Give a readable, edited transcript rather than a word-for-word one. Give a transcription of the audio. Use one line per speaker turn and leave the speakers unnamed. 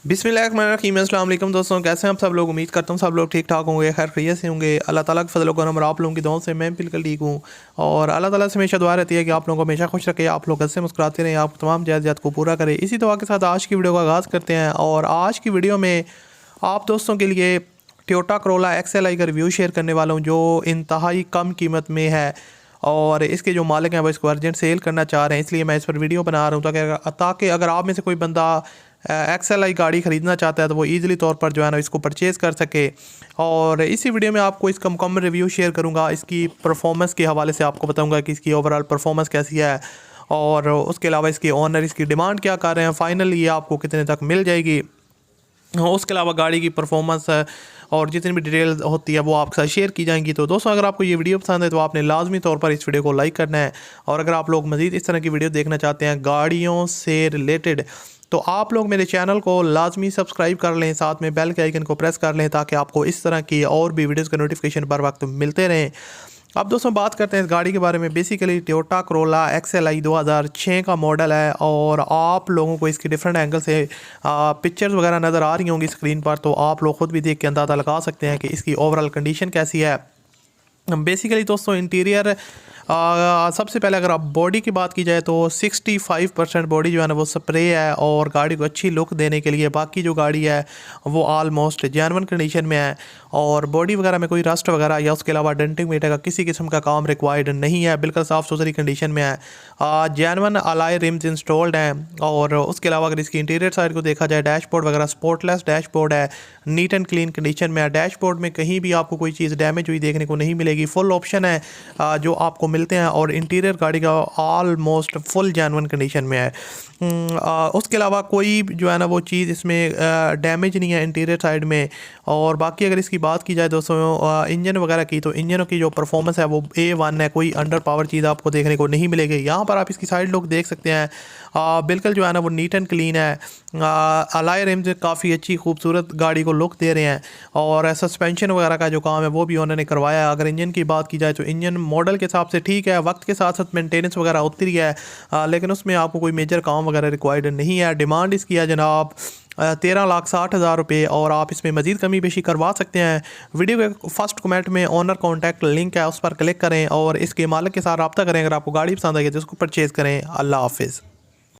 बिस्मिल्लाहिर्रहमानिर्रहीम। अस्सलाम वालेकुम दोस्तों, कैसे हैं आप सब लोग। उम्मीद करता हूँ सब लोग ठीक ठाक होंगे, खैर खैरियत से होंगे। अल्लाह ताला के फजल करम और आप लोगों की दुआओं से मैं बिल्कुल ठीक हूँ। और अल्लाह ताला से हमेशा दुआ रहती है कि आप लोगों को हमेशा खुश रखे, आप लोग हंसते मुस्कुराते रहें, आप तमाम जायज़ात को पूरा करें। इसी दुआ के साथ आज की वीडियो का आगाज़ करते हैं। और आज की वीडियो में आप दोस्तों के लिए टोयोटा करोला XLI का रिव्यू शेयर करने वाला हूँ, जो इंतहाई कम कीमत में है और इसके जो मालिक हैं वो इसको अर्जेंट सेल करना चाह रहे हैं। इसलिए मैं इस पर वीडियो बना रहा हूँ ताकि अगर आप में से कोई बंदा XLI गाड़ी ख़रीदना चाहता है तो वो ईज़िली तौर पर जो है ना इसको परचेज़ कर सके। और इसी वीडियो में आपको इसका मुकम्मल रिव्यू शेयर करूँगा। इसकी परफॉर्मेंस के हवाले से आपको बताऊँगा कि इसकी ओवरऑल परफॉर्मेंस कैसी है, और उसके अलावा इसके ओनर इसकी डिमांड क्या कर रहे हैं, फ़ाइनली ये आपको कितने तक मिल जाएगी। उसके अलावा गाड़ी की परफॉर्मेंस और जितनी भी डिटेल होती है वो आपके साथ शेयर की जाएंगी। तो दोस्तों, अगर आपको ये वीडियो पसंद है तो आपने लाजमी तौर पर इस वीडियो को लाइक करना है। और अगर आप लोग मज़ीद इस तरह की वीडियो देखना चाहते हैं गाड़ियों से रिलेटेड, तो आप लोग मेरे चैनल को लाजमी सब्सक्राइब कर लें, साथ में बेल के आइकन को प्रेस कर लें ताकि आपको इस तरह की और भी वीडियोज़ के नोटिफिकेशन बर वक्त मिलते रहें। अब दोस्तों बात करते हैं इस गाड़ी के बारे में। बेसिकली टोयोटा करोला XLI 2006 का मॉडल है और आप लोगों को इसकी डिफरेंट एंगल से पिक्चर्स वगैरह नज़र आ रही होंगी स्क्रीन पर, तो आप लोग ख़ुद भी देख के अंदाज़ा लगा सकते हैं कि इसकी ओवरऑल कंडीशन कैसी है। बेसिकली दोस्तों इंटीरियर सबसे पहले अगर आप बॉडी की बात की जाए तो 65% बॉडी जो है ना वो स्प्रे है और गाड़ी को अच्छी लुक देने के लिए। बाकी जो गाड़ी है वो ऑलमोस्ट जेन्युइन कंडीशन में है और बॉडी वगैरह में कोई रस्ट वगैरह या उसके अलावा डेंटिंग मीटर का किसी किस्म का काम रिक्वायर्ड नहीं है, बिल्कुल साफ़ सुथरी कंडीशन में है। जेन्युइन अलॉय रिम्स इंस्टॉल्ड हैं। और उसके अलावा अगर इसकी इंटीरियर साइड को देखा जाए, डैशबोर्ड वगैरह स्पोर्टलेस डैशबोर्ड है, नीट एंड क्लीन कंडीशन में है। डैशबोर्ड में कहीं भी आपको कोई चीज़ डैमेज हुई देखने को नहीं मिलेगी। फुल ऑप्शन है जो आपको मिलते हैं और इंटीरियर गाड़ी का ऑलमोस्ट फुल जेन्युइन कंडीशन में है। उसके अलावा कोई जो है ना वो चीज़ इसमें डैमेज नहीं है इंटीरियर साइड में। और बाकी अगर इसकी बात की जाए दोस्तों इंजन वगैरह की, तो इंजनों की जो परफॉर्मेंस है वो A1 है, कोई अंडर पावर चीज़ आपको देखने को नहीं मिलेगी। यहाँ पर आप इसकी साइड लुक देख सकते हैं, बिल्कुल जो है ना वो नीट एंड क्लीन है। अलॉय रिम्स काफ़ी अच्छी खूबसूरत गाड़ी को लुक दे रहे हैं और सस्पेंशन वगैरह का जो काम है वो भी उन्होंने करवाया है। अगर इंजन की बात की जाए तो इंजन मॉडल के हिसाब से ठीक है, वक्त के साथ साथ मेंटेनेंस वगैरह होती रही है, लेकिन उसमें आपको कोई मेजर काम वगैरह रिक्वायर्ड नहीं है। डिमांड इसकी है जनाब 13,60,000 रुपये और आप इसमें मज़ीद कमी पेशी करवा सकते हैं। वीडियो के फर्स्ट कमेंट में ओनर कॉन्टैक्ट लिंक है, उस पर क्लिक करें और इसके मालिक के साथ रब्ता करें। अगर आपको गाड़ी पसंद आई तो इसको परचेज़ करें। अल्लाह हाफिज़।